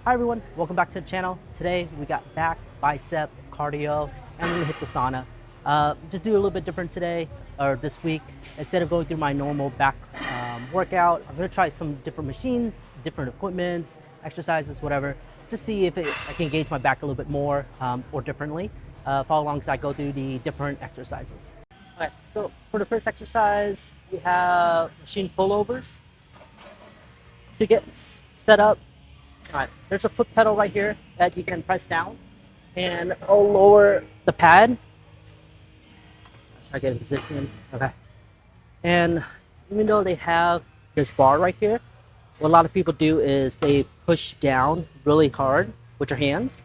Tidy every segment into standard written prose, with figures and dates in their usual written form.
Hi everyone, welcome back to the channel. Today we got back, bicep, cardio, and we're gonna hit the sauna. Just do a little bit different today, or this week. Instead of going through my normal back workout, I'm gonna try some different machines, different equipments, exercises, whatever, just see if I can engage my back a little bit more or differently. Follow along as I go through the different exercises. All right, so for the first exercise, we have machine pullovers. To get set up, all right, there's a foot pedal right here that you can press down, and I'll lower the pad. Try to get in position. Okay. And even though they have this bar right here, what a lot of people do is they push down really hard with your hands,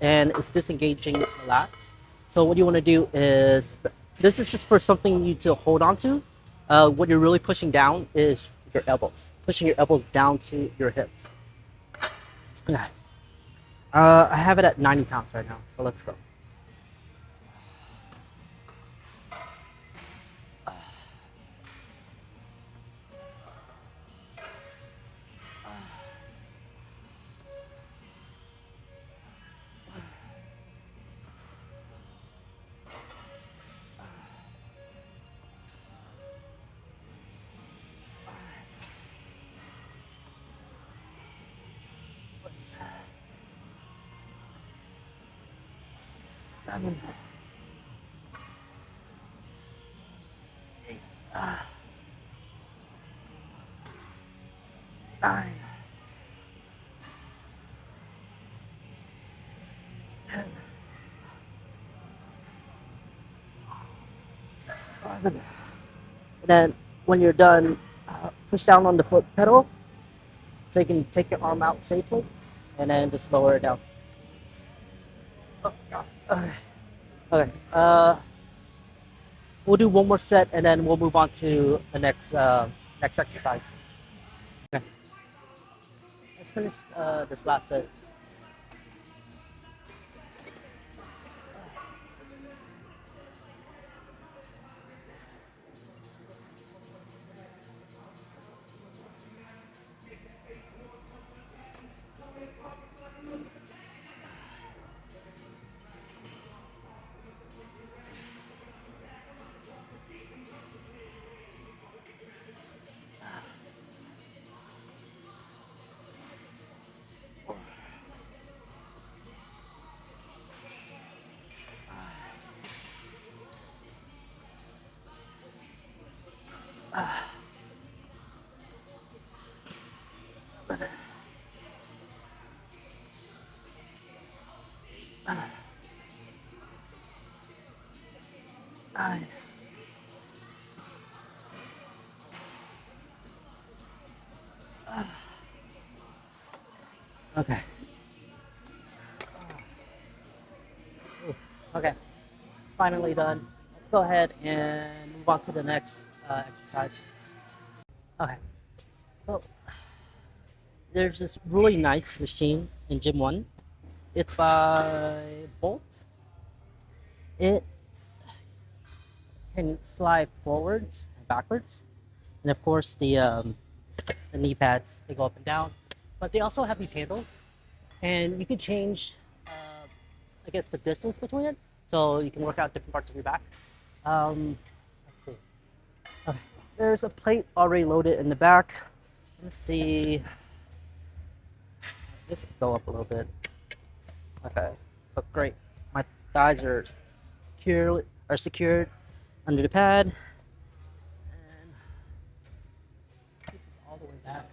and it's disengaging the lats. So what you want to do is, this is just for something you to hold on to. What you're really pushing down is your elbows, pushing your elbows down to your hips. Okay. I have it at 90 pounds right now, so let's go. Seven, 8, 9, 10, 11. And then when you're done, push down on the foot pedal so you can take your arm out safely, and then just lower it down. Oh, God. Okay. Okay. We'll do one more set, and then we'll move on to the next exercise. Okay. Let's finish this last set. Nine. Okay. Okay. Finally done. Let's go ahead and move on to the next exercise. Okay. So there's this really nice machine in Gym 1. It's by Bolt. It can slide forwards and backwards. And of course the knee pads, they go up and down. But they also have these handles, and you can change, I guess, the distance between it. So you can work out different parts of your back. Let's see. Okay. There's a plate already loaded in the back. Let's see. This could go up a little bit. Okay, so great. My thighs are secured under the pad, and keep this all the way back.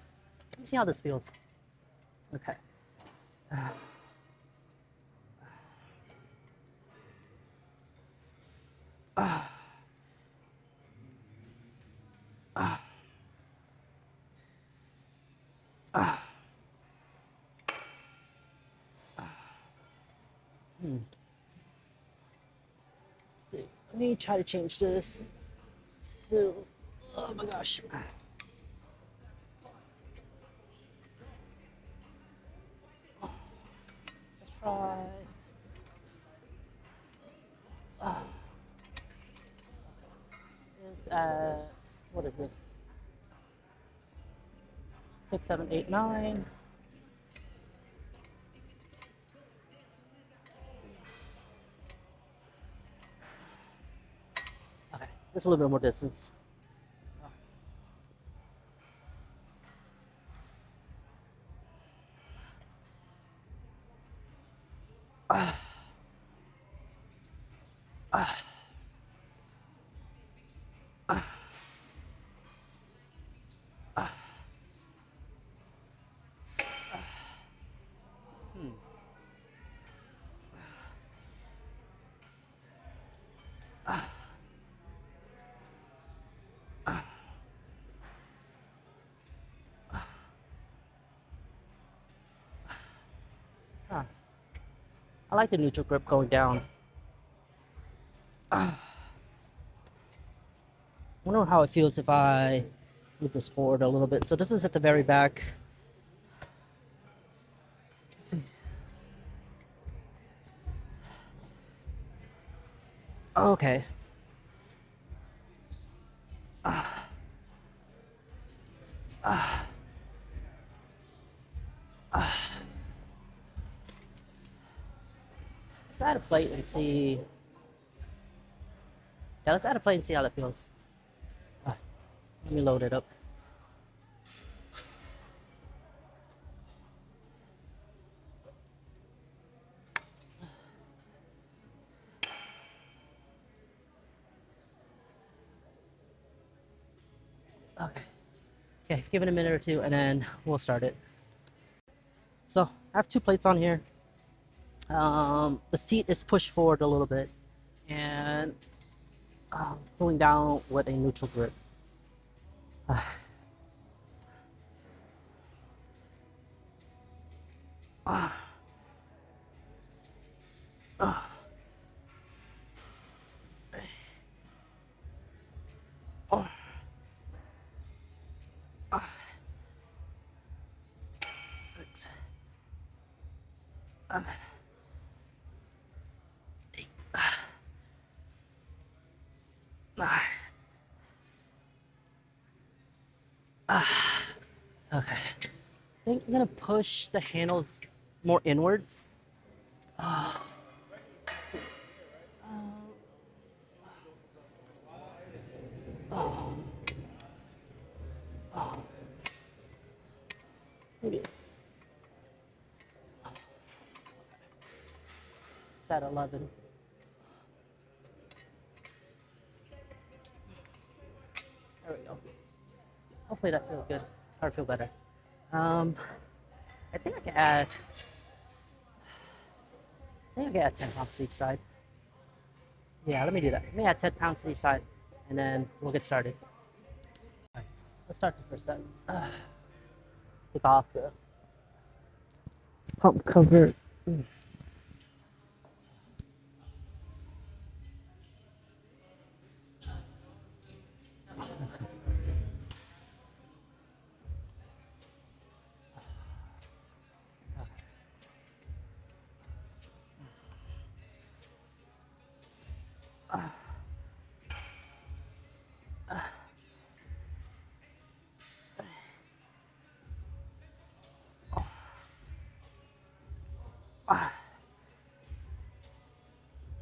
Let me see how this feels. Okay. Let's see. Let me try to change this to. Oh my gosh. Let's try. It's at, what is this? 6, 7, 8, 9. Just a little bit more distance. Huh. I like the neutral grip going down. I wonder how it feels if I move this forward a little bit. So this is at the very back. Let's see. Okay. Let's add a plate and see. Yeah, let's add a plate and see how that feels. Let me load it up. Okay. Okay, give it a minute or two and then we'll start it. So I have 2 plates on here. The seat is pushed forward a little bit and pulling down with a neutral grip. Six, 7, 8, 9. Okay. I think I'm gonna push the handles more inwards. Maybe it's at 11. There we go. Hopefully that feels good, or feel better. I think I can add. I think I can add 10 pounds to each side. Yeah, let me do that. Let me add 10 pounds to each side, and then we'll get started. All right, let's start the first set. Take off the pump cover.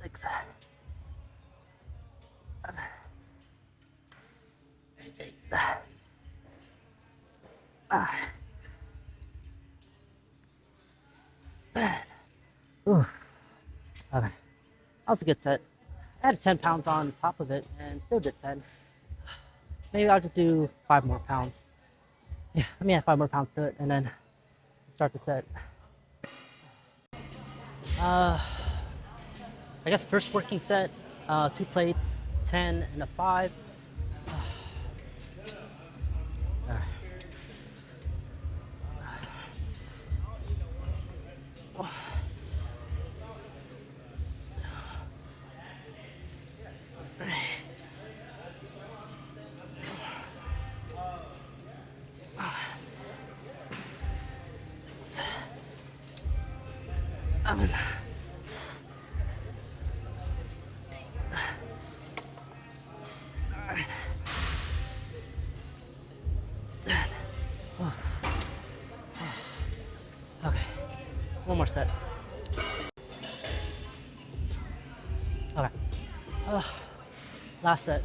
Six, 7, 8, 9. Ooh. Okay. That was a good set. I had 10 pounds on top of it and still did 10. Maybe I'll just do 5 more pounds. Yeah, let me add 5 more pounds to it and then start the set. I guess first working set, 2 plates, 10 and a 5. Okay, one more set. Okay, last set.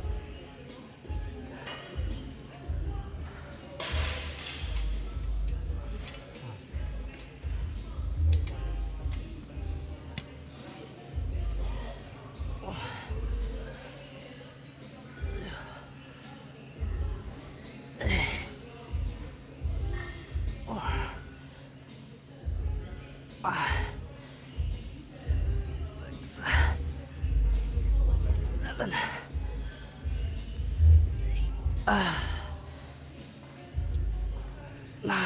6, 7, 9.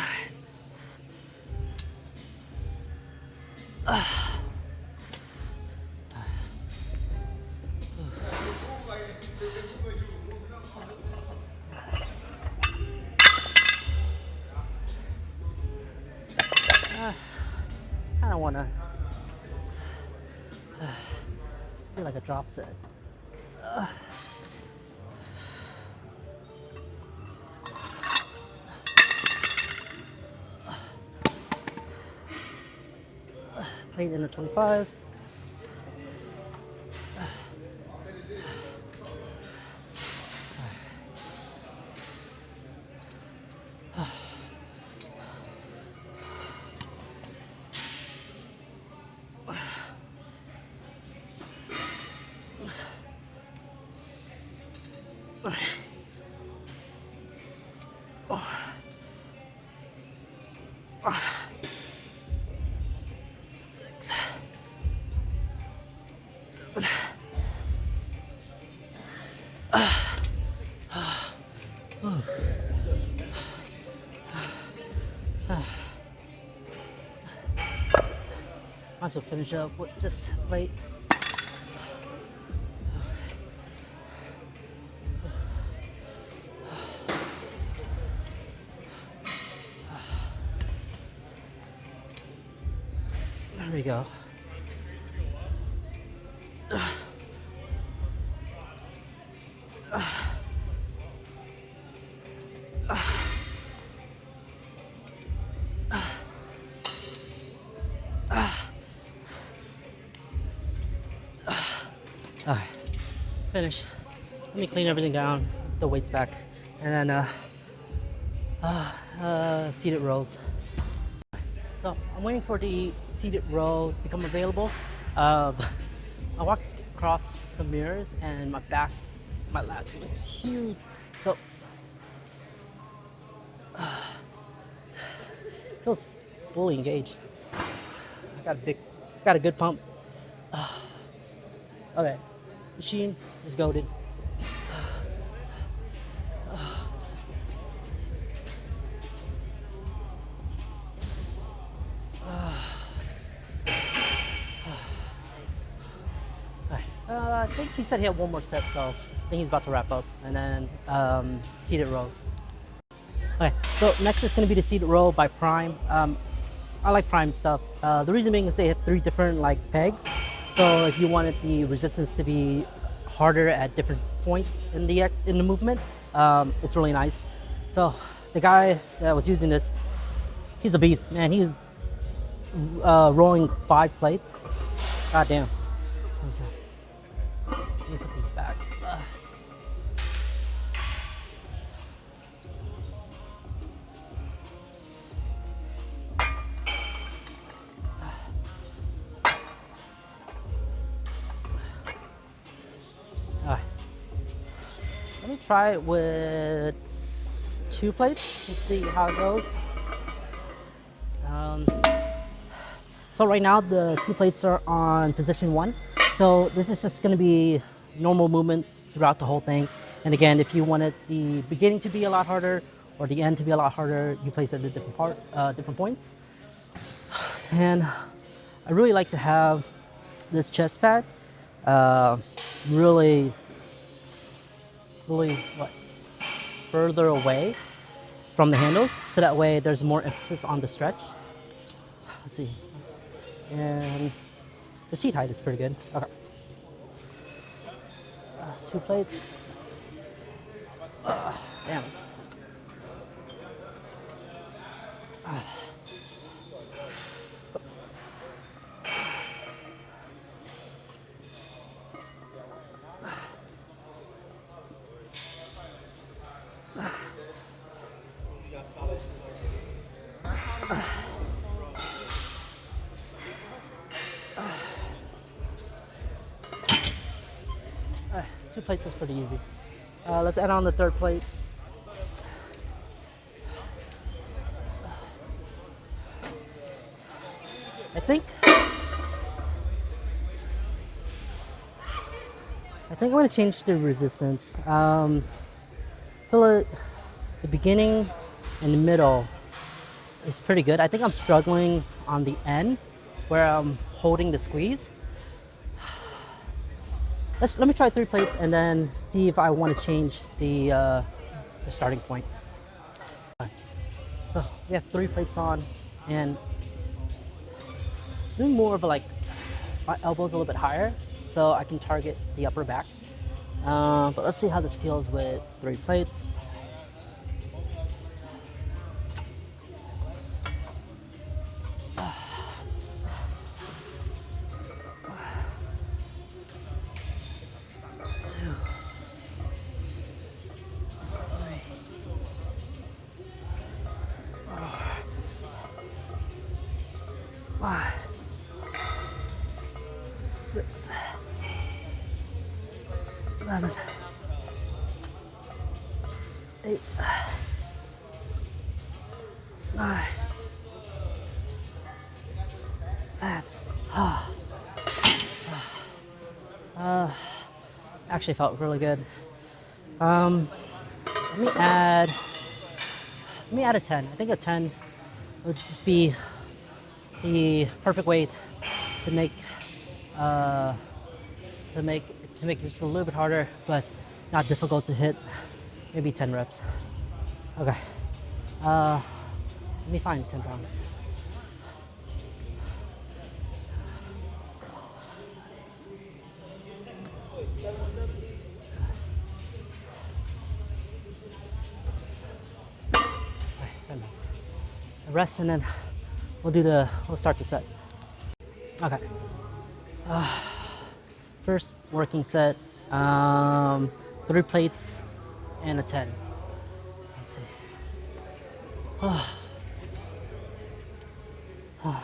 I don't want to do like a drop set. Plate in a 25. Might as well finish up with just plate. There we go. Finish. Let me clean everything down, the weights back, and then seated rows. So I'm waiting for the seated row to become available. I walked across some mirrors and my back, my lats looks huge. So feels fully engaged. I got a good pump. Okay, machine is goated. I think he said he had one more set, so I think he's about to wrap up, and then seated rows. Okay, so next is going to be the seated row by Prime. I like Prime stuff. The reason being is they have 3 different like pegs. So if you wanted the resistance to be harder at different points in the movement, it's really nice. So the guy that was using this, he's a beast, man. He's rolling 5 plates. God damn. Let me put these back. Let me try it with 2 plates and see how it goes. So right now the 2 plates are on position 1. So this is just going to be normal movement throughout the whole thing. And again, if you wanted the beginning to be a lot harder or the end to be a lot harder, you place it at different points. And I really like to have this chest pad really further away from the handles, so that way there's more emphasis on the stretch. Let's see, and the seat height is pretty good. Okay, 2 plates. Damn. Alright, 2 plates is pretty easy. Let's add on the 3rd plate. I think I'm gonna change the resistance. Feel like the beginning and the middle is pretty good. I think I'm struggling on the end where I'm holding the squeeze. Let me try 3 plates and then see if I want to change the starting point. So we have 3 plates on, and doing more of a, like, my elbow's a little bit higher so I can target the upper back. But let's see how this feels with 3 plates. Five, 6, 11, 8, 9, 10. Actually felt really good. Let me add a 10. I think a 10 would just be the perfect weight to make it just a little bit harder, but not difficult to hit. Maybe 10 reps. Okay. Let me find 10 pounds. Okay, 10 pounds. Rest and then we'll start the set. Okay. First working set, 3 plates and a 10. Let's see. Okay.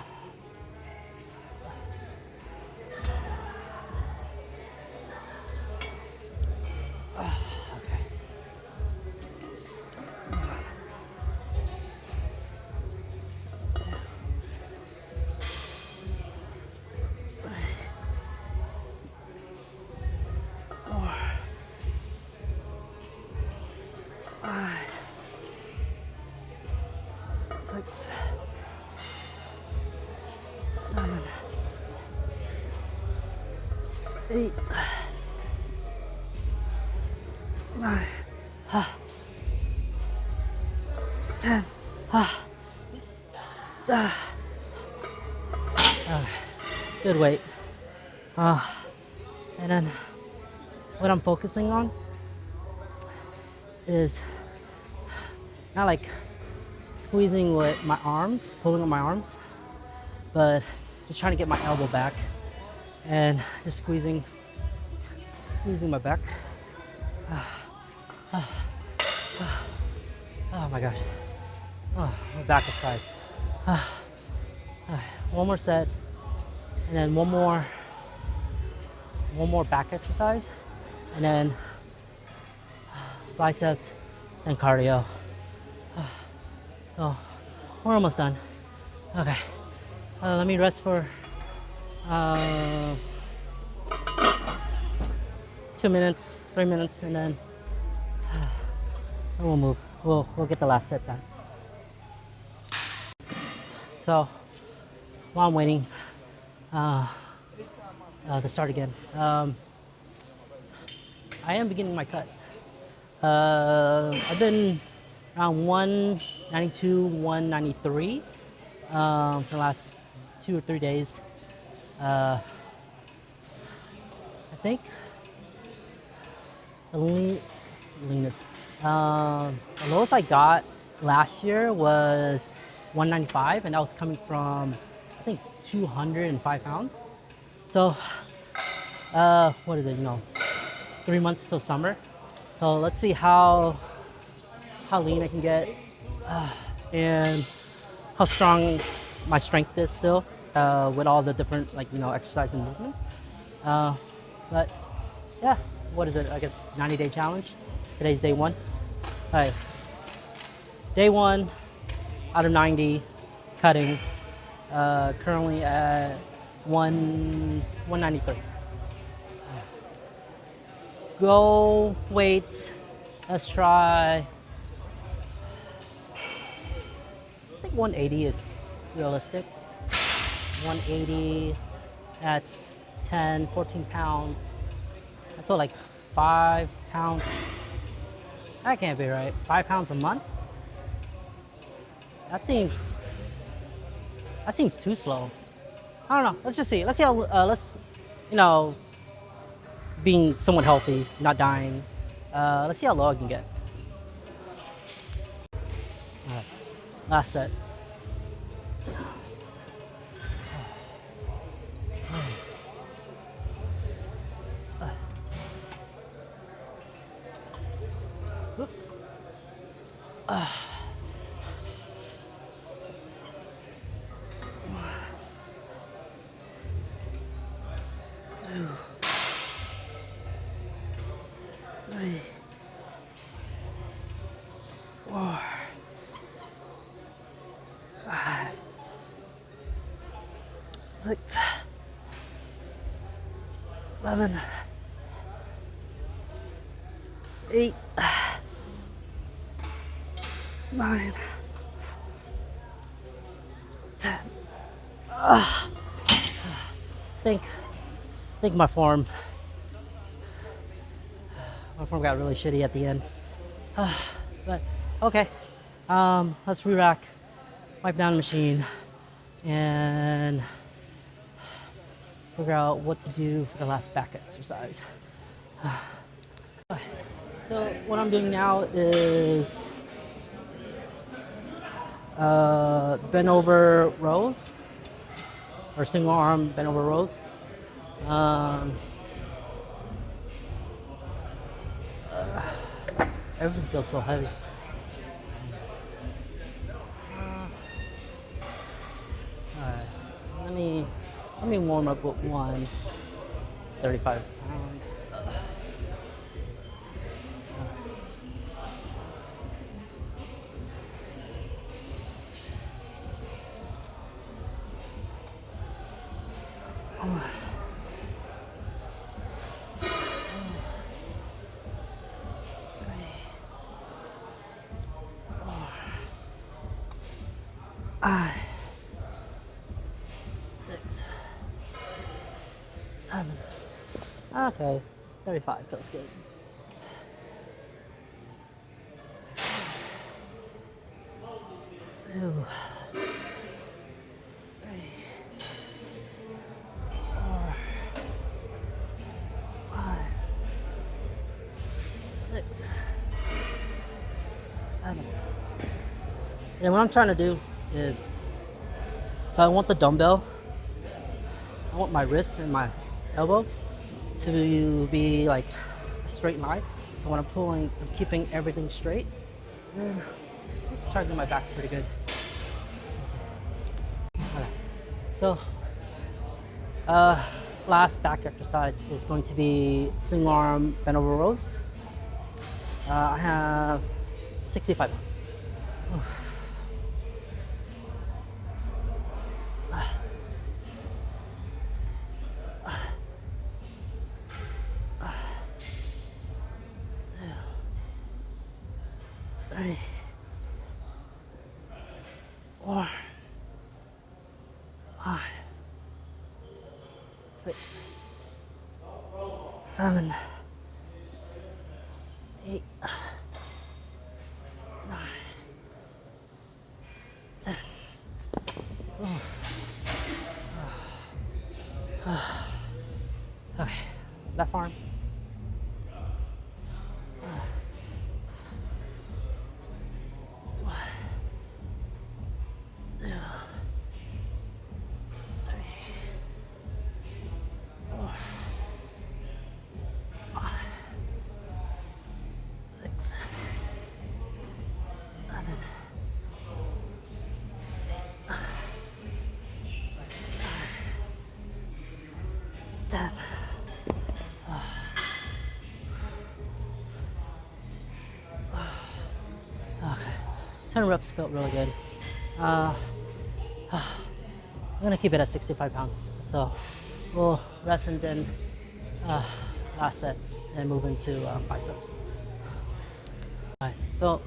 Eight, 9, 10. Good weight. And then what I'm focusing on is not like squeezing with my arms, pulling on my arms, but just trying to get my elbow back and just squeezing my back. Oh my gosh. Oh, my back is fried. One more set, and then one more back exercise, and then biceps and cardio. So we're almost done. Okay, let me rest for 2 minutes, 3 minutes, and then we'll move. We'll get the last set done. So while I'm waiting to start again, I am beginning my cut. I've been around 192, 193 for the last 2 or 3 days. I think the leanest. The lowest I got last year was 195, and that was coming from, I think, 205 pounds. So, what is it, 3 months till summer. So let's see how lean I can get, and how strong my strength is still, with all the different, exercise and movements. But yeah, what is it? I guess 90-day challenge. Today's day 1. All right, day 1 out of 90, cutting. Currently at 193. Go weight. Let's try. I think 180 is realistic. 180. That's 10, 14 pounds. That's what, like 5 pounds. That can't be right. 5 pounds a month? That seems too slow. I don't know. Let's just see. Let's see how. You know, being somewhat healthy, not dying. Let's see how low I can get. All right. Last set. Three, 4, 5, 6, 11, 8, 9, 10. Think my form got really shitty at the end. But okay, let's re-rack, wipe down the machine, and figure out what to do for the last back exercise. So what I'm doing now is bent over rows, or single arm bent over rows. Everything feels so heavy. Alright, let me warm up with 35 pounds. Five, 6, 7. Okay, 35 feels good. Ew. 3, 4, 5, 6, 7. And what I'm trying to do is, so I want the dumbbell, I want my wrists and my elbow to be like a straight line. So when I'm pulling, I'm keeping everything straight. And it's targeting my back pretty good. Okay. So, last back exercise is going to be single arm bent over rows. I have 65 pounds. Three, 4, 5, 6, 7, 8, 9, 10. Okay, left arm. Okay, 10 reps felt really good. gonna keep it at 65 pounds. So we'll rest and then last set and move into biceps. All right, so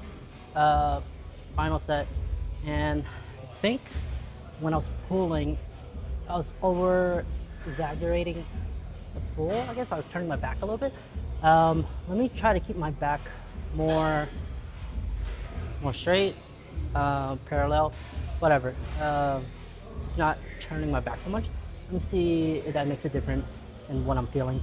final set, and I think when I was pulling, I was over exaggerating the pull. I guess I was turning my back a little bit. Let me try to keep my back more straight, parallel, whatever. Just not turning my back so much. Let me see if that makes a difference in what I'm feeling.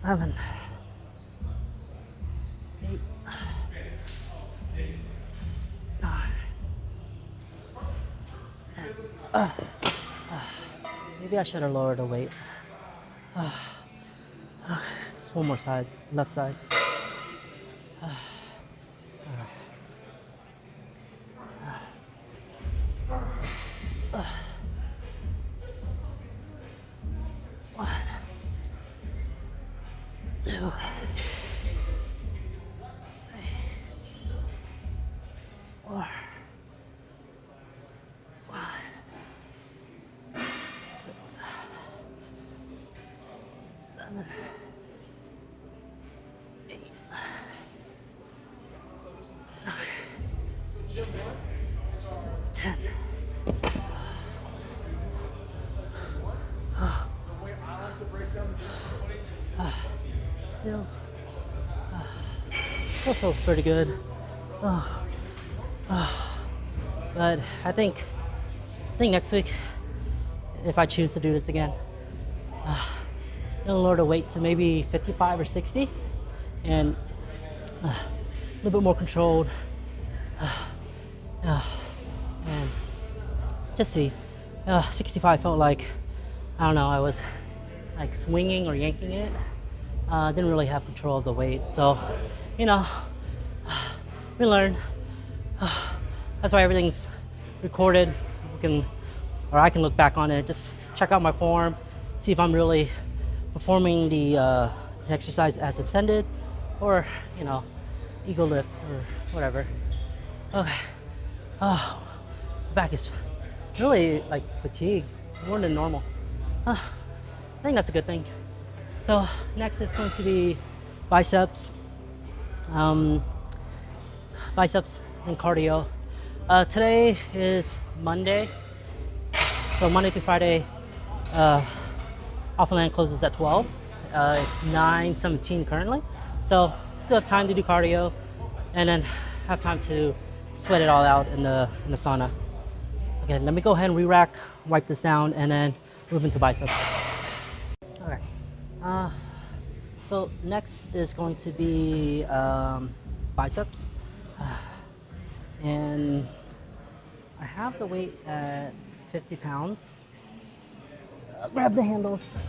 Seven, 8, 9, 10. Maybe I should have lowered the weight. Just one more side, left side. Still feels pretty good. But I think next week, if I choose to do this again, I'm gonna lower the weight to maybe 55 or 60, and a little bit more controlled, and just see. 65 felt like, I don't know, I was like swinging or yanking it. Didn't really have control of the weight, so you know, we learn. That's why everything's recorded. I can look back on it, just check out my form, see if I'm really performing the exercise as intended, or you know, ego lift or whatever. Okay. Back is really like fatigued, more than normal. I think that's a good thing. So next is going to be biceps. Biceps and cardio. Today is Monday, so Monday through Friday, off land closes at 12. It's 9:17 currently, so still have time to do cardio, and then have time to sweat it all out in the sauna. Okay, let me go ahead and re-rack, wipe this down, and then move into biceps. Okay. So next is going to be biceps, and I have the weight at 50 pounds. Grab the handles,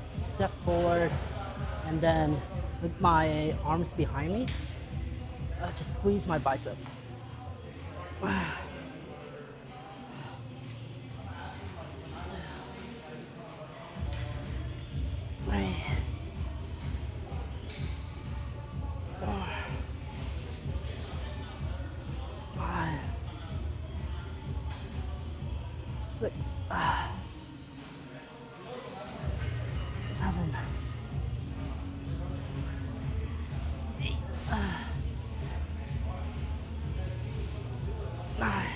step forward, and then with my arms behind me, just squeeze my bicep. Six, 7, 8, 9,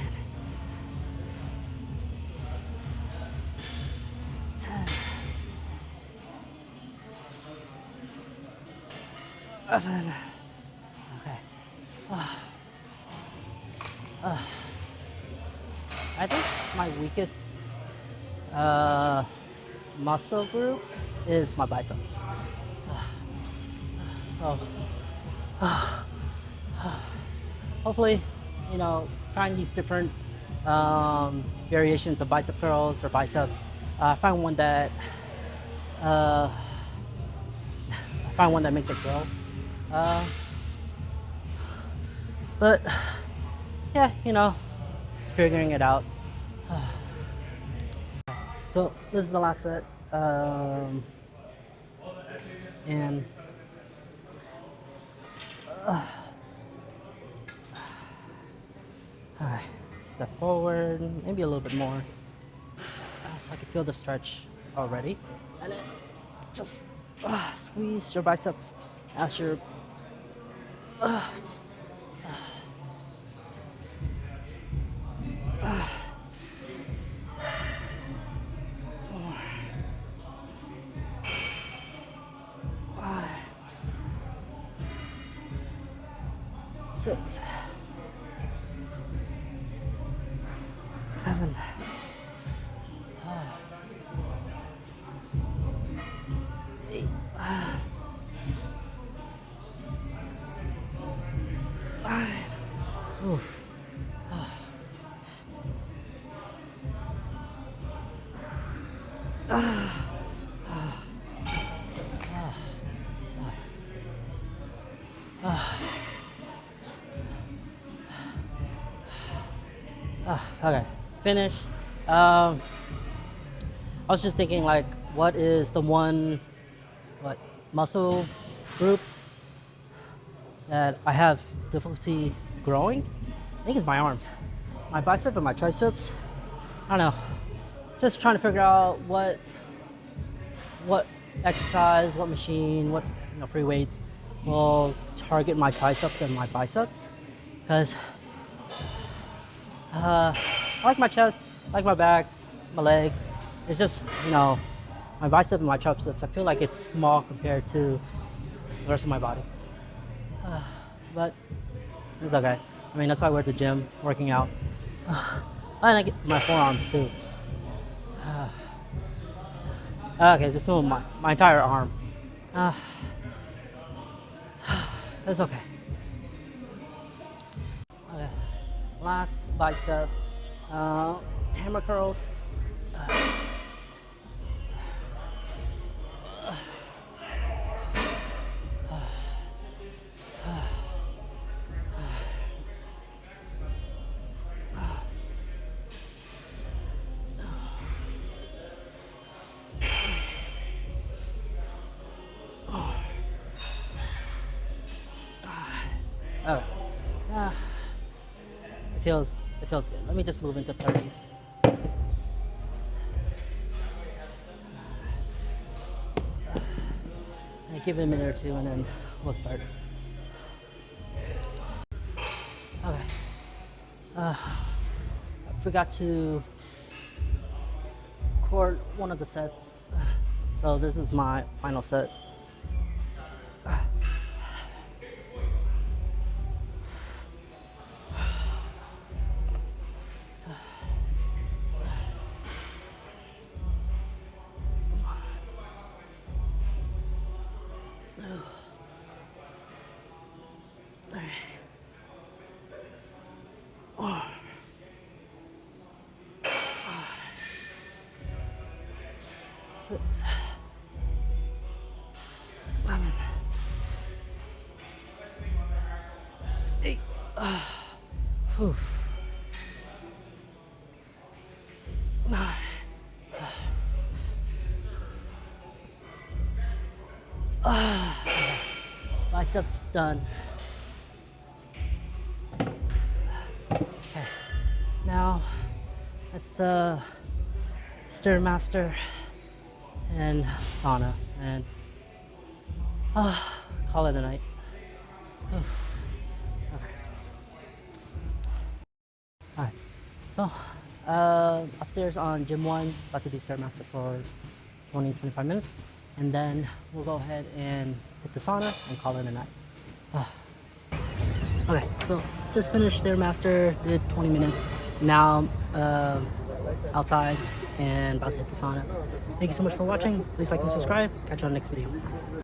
10, 11. Okay. I think my weakest muscle group is my biceps. So hopefully, you know, trying these different variations of bicep curls or biceps, find one that makes it grow. But yeah, just figuring it out. So this is the last set, and step forward, maybe a little bit more, so I can feel the stretch already, and then just squeeze your biceps as your five, 6, 7, 8, 5. Oof. Okay, finish. I was just thinking, like, what is the one muscle group that I have difficulty growing? I think it's my arms, my bicep and my triceps. I don't know. Just trying to figure out what exercise, what machine, what free weights will target my triceps and my biceps, because I like my chest, I like my back, my legs. It's just my bicep and my triceps. I feel like it's small compared to the rest of my body, but it's okay. I mean, that's why we're at the gym working out. I like my forearms too. Okay, just doing my entire arm. That's okay. Okay, last bicep, hammer curls. Oh, it feels good. Let me just move into 30s. Give it a minute or two, and then we'll start. Okay. I forgot to record one of the sets, so this is my final set. Six, 7, 8. Whew. 9. Biceps done. Okay. Now it's the Stairmaster and sauna, and call it a night. Okay. All right. So upstairs on gym 1, about to do Stairmaster for 20-25 minutes, and then we'll go ahead and hit the sauna and call it a night. Okay, so just finished Stairmaster, did 20 minutes. Now outside and about to hit the sauna. Thank you so much for watching. Please like and subscribe. Catch you on the next video.